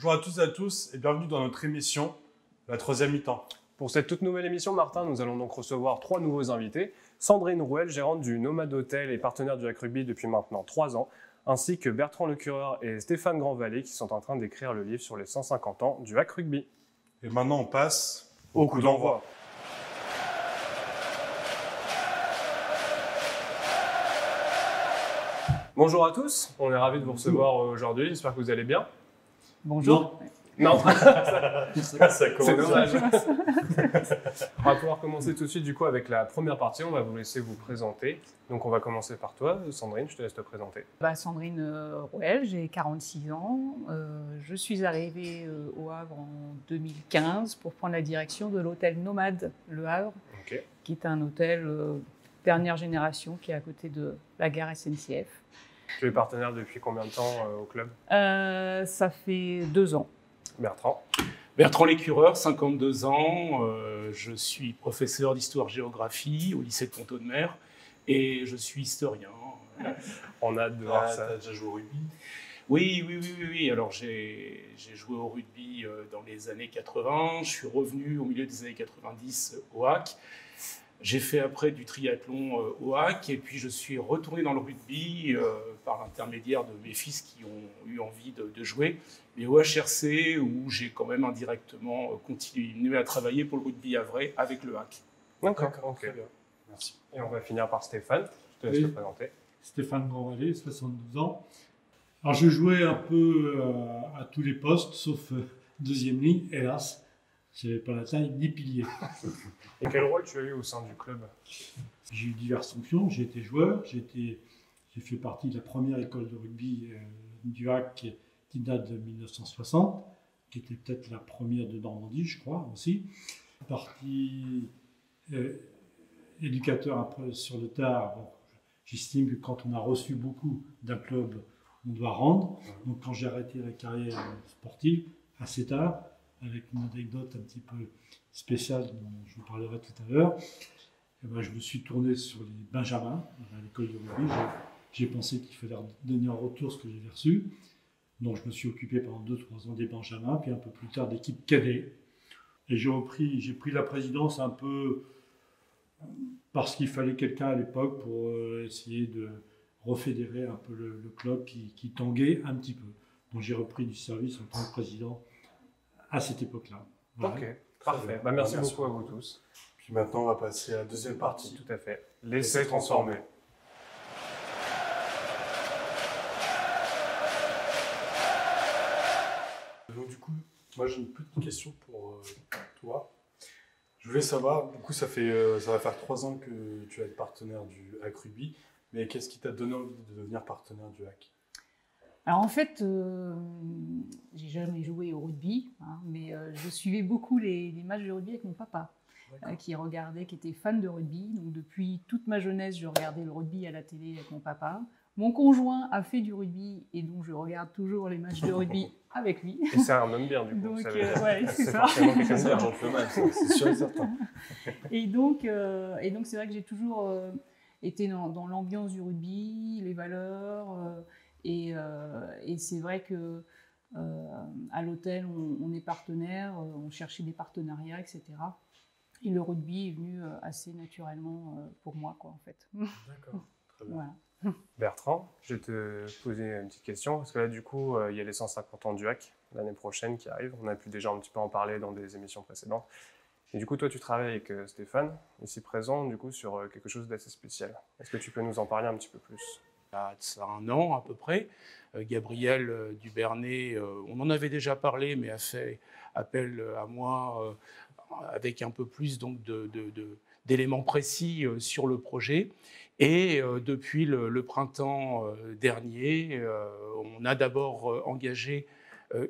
Bonjour à toutes et à tous et bienvenue dans notre émission, la troisième mi-temps. Pour cette toute nouvelle émission, Martin, nous allons donc recevoir 3 nouveaux invités. Sandrine Rouel, gérante du Nomade Hotel et partenaire du Hack Rugby depuis maintenant 3 ans, ainsi que Bertrand Lecureur et Stéphane Grandvalet qui sont en train d'écrire le livre sur les 150 ans du Hack Rugby. Et maintenant on passe Au coup d'envoi. Bonjour à tous, on est ravis de vous recevoir aujourd'hui, j'espère que vous allez bien. Bonjour. Non, Ça c'est commence. dommage. On va pouvoir commencer tout de suite du coup avec la première partie, on va vous laisser vous présenter. Donc on va commencer par toi, Sandrine, je te laisse te présenter. Sandrine Rouel, j'ai 46 ans. Je suis arrivée au Havre en 2015 pour prendre la direction de l'hôtel Nomade Le Havre, qui est un hôtel dernière génération qui est à côté de la gare SNCF. Tu es partenaire depuis combien de temps au club? Ça fait 2 ans. Bertrand. Bertrand Lecureur, 52 ans. Je suis professeur d'histoire-géographie au lycée de Pont-Audemer et je suis historien. On a hâte de voir ça. T'as déjà joué au rugby? Oui. Alors j'ai joué au rugby dans les années 80. Je suis revenu au milieu des années 90 au HAC. J'ai fait après du triathlon au HAC et puis je suis retourné dans le rugby par l'intermédiaire de mes fils qui ont eu envie de jouer, mais au HRC où j'ai quand même indirectement continué à travailler pour le rugby havrais avec le HAC. D'accord, Très bien. Merci. Et on va finir par Stéphane, je te laisse te présenter. Stéphane Grandvalet, 72 ans. Alors je jouais un peu à tous les postes, sauf deuxième ligne, hélas. Je n'avais pas la taille ni pilier. Et quel rôle tu as eu au sein du club? J'ai eu diverses fonctions. J'ai été joueur, j'ai fait partie de la première école de rugby du HAC qui date de 1960, qui était peut-être la première de Normandie, je crois aussi. Partie éducateur un peu sur le tard. Bon, j'estime que quand on a reçu beaucoup d'un club, on doit rendre. Donc quand j'ai arrêté la carrière sportive, assez tard, avec une anecdote un petit peu spéciale dont je vous parlerai tout à l'heure, je me suis tourné sur les Benjamins à l'école de rugby. J'ai pensé qu'il fallait donner en retour ce que j'avais reçu. Donc je me suis occupé pendant 2-3 ans des Benjamins, puis un peu plus tard d'équipe cadet. Et j'ai pris la présidence un peu parce qu'il fallait quelqu'un à l'époque pour essayer de refédérer un peu le club qui tanguait un petit peu. Donc j'ai repris du service en tant que président à cette époque-là. Voilà. Ok, parfait. Merci beaucoup à vous tous. Puis maintenant on va passer à la deuxième partie. Tout à fait. L'essai transformé. Donc du coup, moi j'ai une petite question pour toi. Je voulais savoir, du coup ça va faire 3 ans que tu es partenaire du Hack Rugby, mais qu'est-ce qui t'a donné envie de devenir partenaire du Hack? Alors en fait, j'ai jamais joué au rugby, mais je suivais beaucoup les matchs de rugby avec mon papa, qui était fan de rugby. Donc depuis toute ma jeunesse, je regardais le rugby à la télé avec mon papa. Mon conjoint a fait du rugby et donc je regarde toujours les matchs de rugby avec lui. Et c'est un homme bien du coup. Donc, ouais, c'est ça. forcément quelqu'un de bien. C'est sûr et certain. Et donc c'est vrai que j'ai toujours été dans l'ambiance du rugby, les valeurs. Et c'est vrai que à l'hôtel, on est partenaire, on cherchait des partenariats, etc. Et le rugby est venu assez naturellement pour moi, quoi, en fait. D'accord, très bien. Voilà. Bertrand, je vais te poser une petite question, parce que là, du coup, il y a les 150 ans du Hack l'année prochaine qui arrivent. On a pu déjà un petit peu en parler dans des émissions précédentes. Et du coup, toi, tu travailles avec Stéphane, ici présent, du coup, sur quelque chose d'assez spécial. Est-ce que tu peux nous en parler un petit peu plus? Il y a de ça 1 an à peu près, Gabriel Dubernay, on en avait déjà parlé, mais a fait appel à moi avec un peu plus donc d'éléments précis sur le projet. Et depuis le printemps dernier, on a d'abord engagé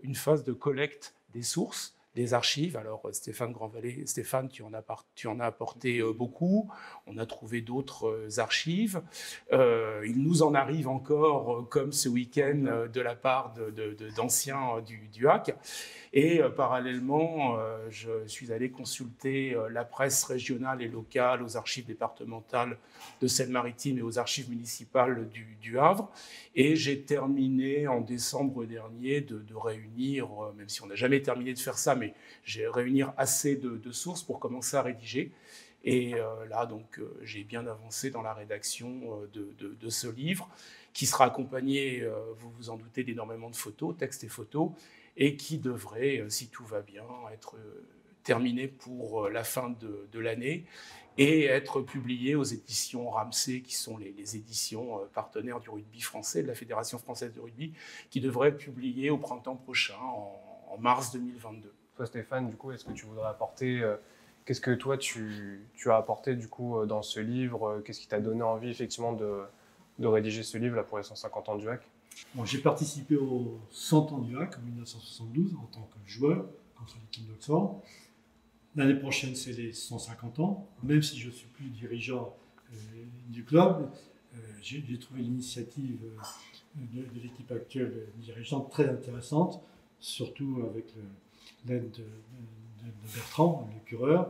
une phase de collecte des sources, des archives. Alors Stéphane Grandvalet, Stéphane, tu en as apporté beaucoup. On a trouvé d'autres archives. Il nous en arrive encore, comme ce week-end, de la part d'anciens du HAC. Et parallèlement, je suis allé consulter la presse régionale et locale, aux archives départementales de Seine-Maritime et aux archives municipales du Havre. Et j'ai terminé en décembre dernier de réunir, même si on n'a jamais terminé de faire ça, mais j'ai réunir assez de sources pour commencer à rédiger. Et là, donc, j'ai bien avancé dans la rédaction de ce livre, qui sera accompagné, vous vous en doutez, d'énormément de photos, textes et photos, et qui devrait, si tout va bien, être terminé pour la fin de l'année et être publié aux éditions Ramsay, qui sont les éditions partenaires du rugby français, de la Fédération française de rugby, qui devrait être publié au printemps prochain, en mars 2022. Toi, Stéphane, du coup, est-ce que tu voudrais apporter... qu'est-ce que toi, tu as apporté du coup, dans ce livre? Qu'est-ce qui t'a donné envie, effectivement, de rédiger ce livre là, pour les 150 ans du HAC? Bon, j'ai participé aux 100 ans du HAC en 1972 en tant que joueur contre l'équipe d'Oxford. L'année prochaine, c'est les 150 ans. Même si je ne suis plus dirigeant du club, j'ai trouvé l'initiative de l'équipe actuelle dirigeante très intéressante, surtout avec l'aide de Bertrand, le cureur.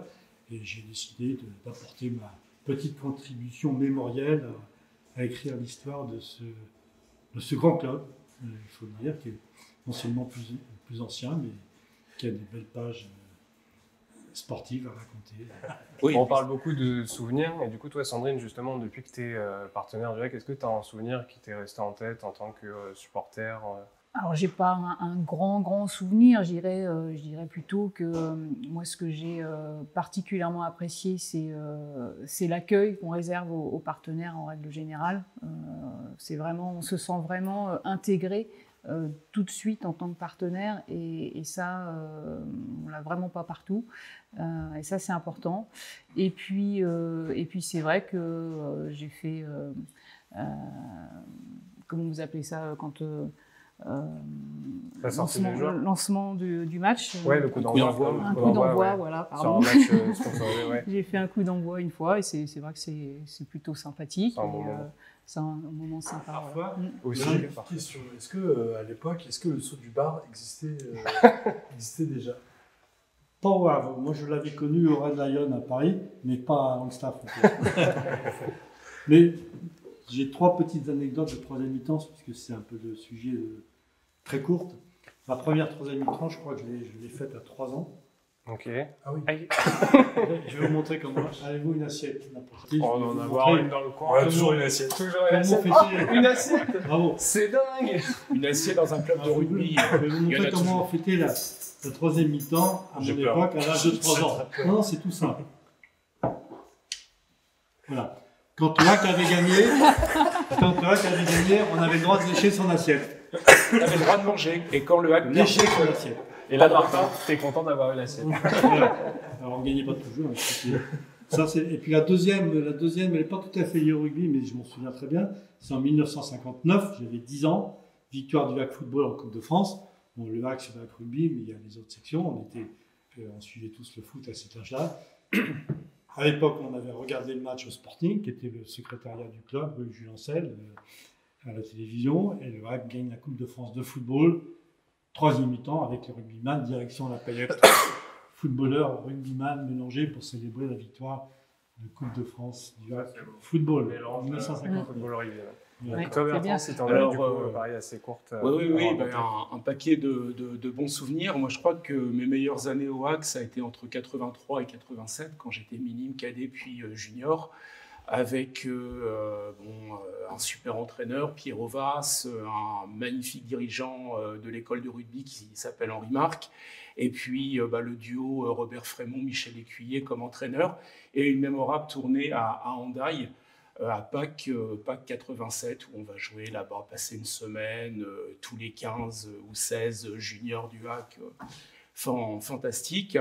Et j'ai décidé d'apporter ma petite contribution mémorielle à écrire l'histoire de ce grand club, il faut le dire, qui est non seulement plus ancien, mais qui a des belles pages sportives à raconter. Oui, on parle beaucoup de souvenirs, et du coup, toi, Sandrine, justement, depuis que tu es partenaire du HAC, est-ce que tu as un souvenir qui t'est resté en tête en tant que supporter? Alors, j'ai pas un grand souvenir. Je dirais plutôt que moi, ce que j'ai particulièrement apprécié, c'est l'accueil qu'on réserve aux partenaires en règle générale. On se sent vraiment intégré tout de suite en tant que partenaire, et ça, on l'a vraiment pas partout. Et ça, c'est important. Et puis c'est vrai que j'ai fait, comment vous appelez ça, quand lancement du match. Ouais, le coup d'envoi. Un coup d'envoi, voilà, pardon. Sur un match sponsorisé, ouais. J'ai fait un coup d'envoi une fois, et c'est vrai que c'est plutôt sympathique. C'est un C'est un moment sympa. Parfois, aussi. j'ai une question. Est-ce que à l'époque, le saut du bar existait déjà? Pas au Havre. Moi, je l'avais connu au Red Lion à Paris, mais pas à Longstaff. Mais j'ai 3 petites anecdotes de troisième mi-temps, puisque c'est un peu le sujet très courte. Ma première troisième mi-temps, je crois que je l'ai faite à 3 ans. Ok. Ah oui. Je vais vous montrer comment. Avez-vous une assiette? On va en avoir une dans le coin. On a toujours une assiette. Toujours une assiette. Une assiette. Bravo. C'est dingue. Une assiette dans un club de rugby. Je vais vous montrer comment on fêtait la troisième mi-temps à mon époque, à l'âge de 3 ans. Non, c'est tout simple. Voilà. Quand le HAC avait gagné, on avait le droit de lécher son assiette. On avait le droit de manger. Et quand le HAC Lécher son assiette. Et là, Martin, t'es content d'avoir eu l'assiette. Voilà. Alors, on ne gagnait pas toujours. Et puis la deuxième, elle n'est pas tout à fait liée au rugby, mais je m'en souviens très bien. C'est en 1959, j'avais 10 ans, victoire du HAC football en Coupe de France. Bon, le HAC, c'est le HAC rugby, mais il y a les autres sections. On suivait tous le foot à cet âge-là. À l'époque, on avait regardé le match au Sporting, qui était le secrétariat du club, rue Jules Ancel, à la télévision. Et le HAC gagne la Coupe de France de football. Troisième mi-temps avec le rugbyman, direction la Payette. Footballeur, rugbyman mélangé pour célébrer la victoire de Coupe de France du HAC football en 1950. Football rugby. Ouais, Toi, c'est bien. si t'en as du coup, pareil, assez courte. Oui, un paquet de bons souvenirs. Moi, je crois que mes meilleures années au HAC, ça a été entre 83 et 87, quand j'étais minime, cadet, puis junior, avec un super entraîneur, Pierre Ovas, un magnifique dirigeant de l'école de rugby qui s'appelle Henri Marc, et puis le duo Robert Frémont, Michel Écuyer comme entraîneur, et une mémorable tournée à Hendaye, à Pâques 87, où on va jouer là-bas, passer une semaine, tous les 15 ou 16 juniors du HAC, fantastique.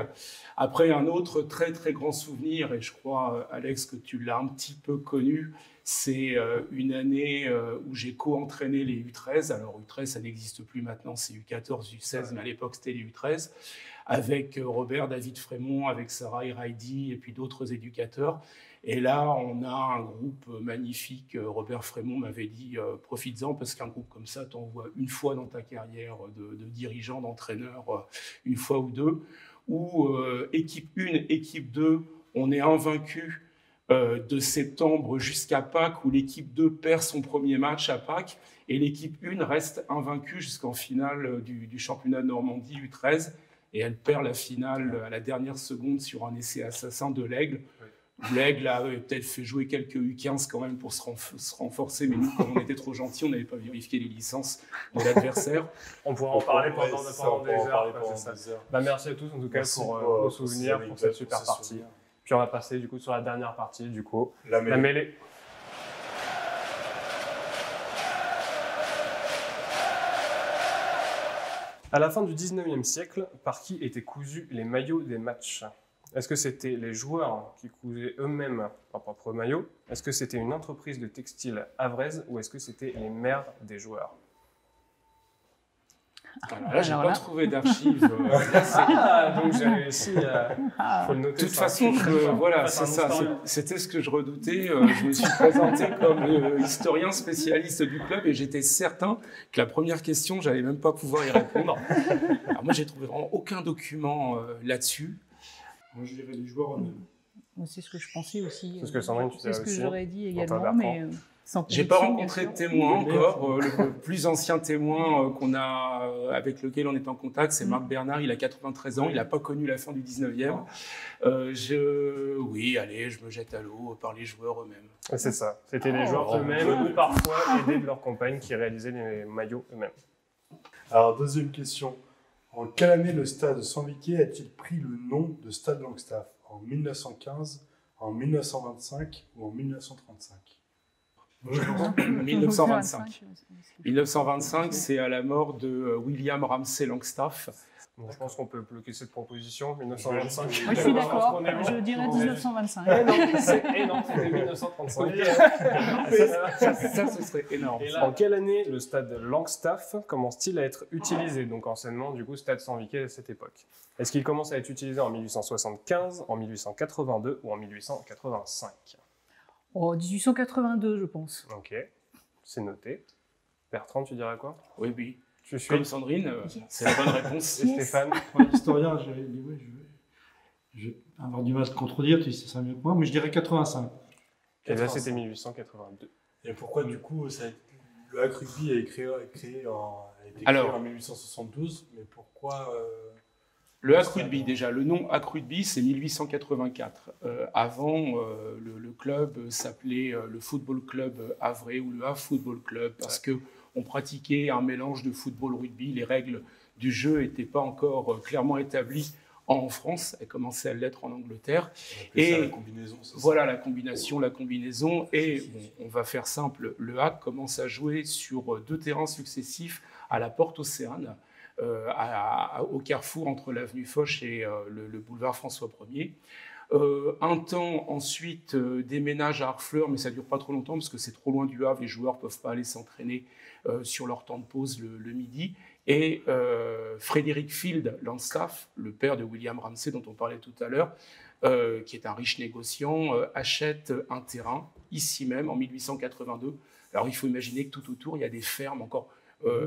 Après, un autre très très grand souvenir, et je crois, Alex, que tu l'as un petit peu connu, c'est une année où j'ai co-entraîné les U13. Alors U13, ça n'existe plus maintenant, c'est U14, U16, mais à l'époque c'était les U13, avec Robert, David Frémont, avec Sarah Iraidi et puis d'autres éducateurs. Et là, on a un groupe magnifique. Robert Frémont m'avait dit profites-en, parce qu'un groupe comme ça, tu en vois une fois dans ta carrière de dirigeant, d'entraîneur, une fois ou deux, où équipe 1, équipe 2, on est invaincu de septembre jusqu'à Pâques, où l'équipe 2 perd son premier match à Pâques, et l'équipe 1 reste invaincue jusqu'en finale du championnat de Normandie U13, et elle perd la finale à la dernière seconde sur un essai assassin de l'Aigle. L'Aigle a peut-être fait jouer quelques U15 quand même pour se renforcer, mais nous, comme on était trop gentils, on n'avait pas vérifié les licences de l'adversaire. On pourra en parler pendant des heures. Bah, merci à tous en tout cas pour vos souvenirs, pour cette super partie. Puis on va passer du coup sur la dernière partie, du coup, la mêlée. À la fin du 19e siècle, par qui étaient cousus les maillots des matchs ? Est-ce que c'était les joueurs qui cousaient eux-mêmes leur propre maillot ? Est-ce que c'était une entreprise de textile havraise ou est-ce que c'était les mères des joueurs ? Alors là, j'ai pas trouvé d'archives. Donc j'ai réussi à... Faut le noter. De toute façon, voilà, c'est ça. C'était ce que je redoutais. Je me suis présenté comme historien spécialiste du club et j'étais certain que la première question, j'allais même pas pouvoir y répondre. Alors moi, j'ai trouvé vraiment aucun document là-dessus. Moi, je dirais les joueurs eux-mêmes. C'est ce que je pensais aussi. C'est ce que Sandrine, tu c'est ce que j'aurais dit également, toi, mais sans j'ai pas conviction, rencontré de témoin encore. Le plus ancien témoin qu'on a, avec lequel on est en contact, c'est Marc Bernard. Il a 93 ans. Il n'a pas connu la fin du 19e. Oui, allez, je me jette à l'eau par les joueurs eux-mêmes. C'est ça. C'était les joueurs eux-mêmes ou parfois aidés de leurs compagnes qui réalisaient les maillots eux-mêmes. Alors, deuxième question. En quelle année le stade Sandviquet a-t-il pris le nom de stade Langstaff ? En 1915, en 1925 ou en 1935 ? 1925. 1925, c'est à la mort de William Ramsay Longstaff. Bon, je pense qu'on peut bloquer cette proposition. 1925. Moi, je suis d'accord. Je dirais 1925. Non, c'était 1935. Ça, ce serait énorme. En quelle année le stade Langstaff commence-t-il à être utilisé, donc anciennement, du coup, stade Sandviquet à cette époque ? Est-ce qu'il commence à être utilisé en 1875, en 1882 ou en 1885 ? Oh, 1882, je pense. Ok, c'est noté. Bertrand, tu dirais quoi ? Oui. Tu suis Comme Sandrine, c'est la bonne réponse. Et Stéphane ? Moi, historien, je vais avoir du mal à te contredire, tu sais ça mieux que moi, mais je dirais 85. Et là, c'était 1882. Et pourquoi, du coup, le hack rugby a été créé en 1872, mais pourquoi Le hack rugby, déjà, le nom hack rugby, c'est 1884. Avant, le club s'appelait le Football Club Havrais ou le Havre Football Club, parce que on pratiquait un mélange de football-rugby. Les règles du jeu n'étaient pas encore clairement établies en France. Elles commençaient à l'être en Angleterre. Et la combinaison, voilà, la combinaison. Et on va faire simple. Le HAC commence à jouer sur 2 terrains successifs à la Porte Océane, au carrefour entre l'avenue Foch et le boulevard François Ier. Un temps ensuite déménage à Harfleur, mais ça ne dure pas trop longtemps parce que c'est trop loin du Havre, les joueurs ne peuvent pas aller s'entraîner sur leur temps de pause le midi. Et Frédéric Field Langstaff, le père de William Ramsay dont on parlait tout à l'heure, qui est un riche négociant, achète un terrain ici même en 1882. Alors il faut imaginer que tout autour il y a des fermes encore.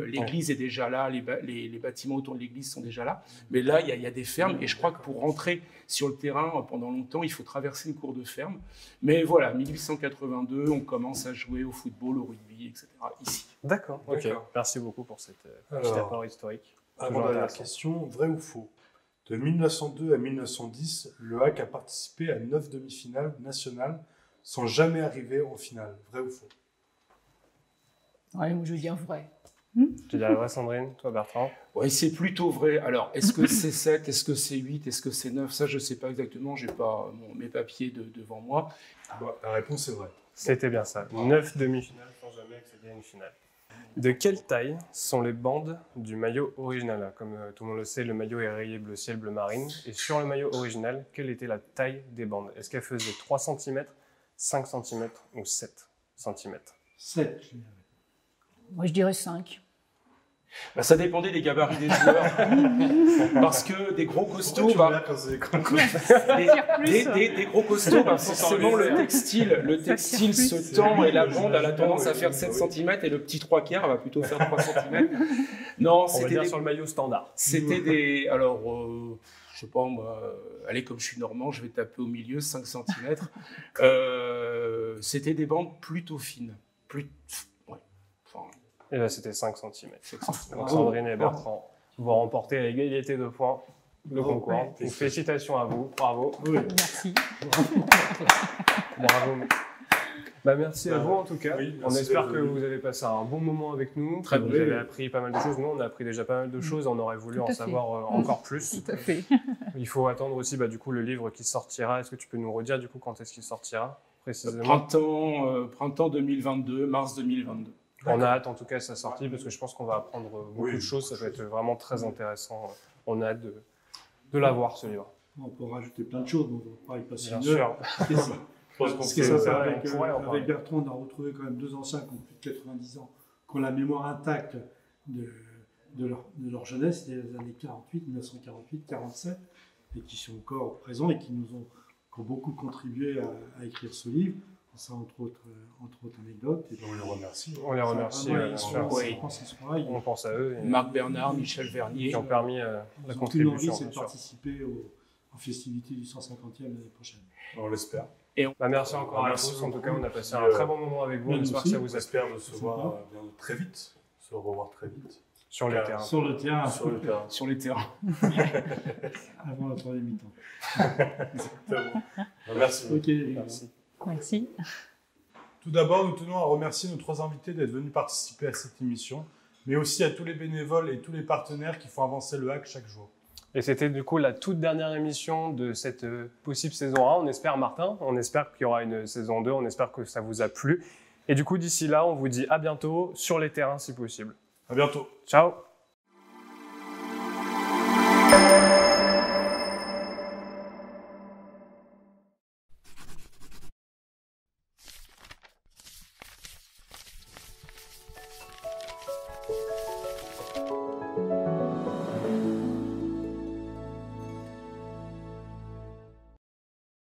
L'église est déjà là, les bâtiments autour de l'église sont déjà là, mais là il y a des fermes et je crois que pour rentrer sur le terrain pendant longtemps il faut traverser une cour de ferme. Mais voilà, 1882, on commence à jouer au football, au rugby, etc. ici. D'accord. Ok. Merci beaucoup pour cet petit apport historique. Avant la question, vrai ou faux ? De 1902 à 1910, le HAC a participé à 9 demi-finales nationales sans jamais arriver en finale. Vrai ou faux ? Ouais, moi je veux dire vrai. Tu dirais vrai, Sandrine ? Toi, Bertrand ? Oui, c'est plutôt vrai. Alors, est-ce que c'est 7 ? Est-ce que c'est 8 ? Est-ce que c'est 9 ? Ça, je ne sais pas exactement. Je n'ai pas mes papiers devant moi. La réponse est vraie. C'était bien ça. 9 demi-finales sans jamais accéder à une finale. De quelle taille sont les bandes du maillot original ? Comme tout le monde le sait, le maillot est rayé bleu ciel, bleu marine. Et sur le maillot original, quelle était la taille des bandes ? Est-ce qu'elle faisait 3 cm, 5 cm ou 7 cm ? 7, je dirais. Moi je dirais 5. Bah, ça dépendait des gabarits des joueurs. Parce que des gros costauds, des gros costauds, forcément le textile se tend et la bande a tendance à faire 7 cm et le petit 3/4 va plutôt faire 3 cm. Non, c'était sur le maillot standard. C'était des... Alors, je sais pas, moi, allez, comme je suis normand, je vais taper au milieu, 5 cm. C'était des bandes plutôt fines. Et là, c'était 5 cm. Donc, Sandrine et Bertrand vont remporter à égalité de points le concours. Donc, félicitations à vous. Bravo. Oui. Merci. Bravo. Merci à vous, en tout cas. On espère que vous avez passé un bon moment avec nous. Très vous avez appris pas mal de choses. Nous, on a appris déjà pas mal de choses. On aurait voulu en savoir encore plus. Tout à fait. Il faut attendre aussi du coup, le livre qui sortira. Est-ce que tu peux nous redire du coup quand est-ce qu'il sortira précisément? Printemps 2022, mars 2022. On a hâte en tout cas à sa sortie parce que je pense qu'on va apprendre beaucoup de choses. Ça va être vraiment très intéressant. On a hâte de l'avoir, ce livre. On peut rajouter plein de choses, donc on va pas y passer Bien une sûr. heure. Ce qui est sympa avec Bertrand, on a retrouvé quand même 2 anciens qui ont plus de 90 ans, qui ont la mémoire intacte de leur jeunesse, des années 48, 1948, 47, et qui sont encore présents et qui ont beaucoup contribué à écrire ce livre. Ça, entre autres anecdotes. Et on les remercie. On les remercie, bien sûr. On pense à eux. Marc Bernard, Michel Vernier. Qui ont permis la contribution. L'envie, c'est de participer aux festivités du 150e l'année prochaine. On l'espère. Merci encore à tous. En tout cas, on a passé un très bon moment avec vous. On espère que ça vous a plu. On espère très vite. Se revoir très vite. Sur le terrain. Sur le terrain. Sur les terrains. Avant la 3e mi-temps. Exactement. Merci. Ok, merci. Merci. Tout d'abord, nous tenons à remercier nos 3 invités d'être venus participer à cette émission, mais aussi à tous les bénévoles et tous les partenaires qui font avancer le hack chaque jour. Et c'était du coup la toute dernière émission de cette possible saison 1. On espère, Martin, on espère qu'il y aura une saison 2, on espère que ça vous a plu. Et du coup, d'ici là, on vous dit à bientôt sur les terrains si possible. À bientôt. Ciao.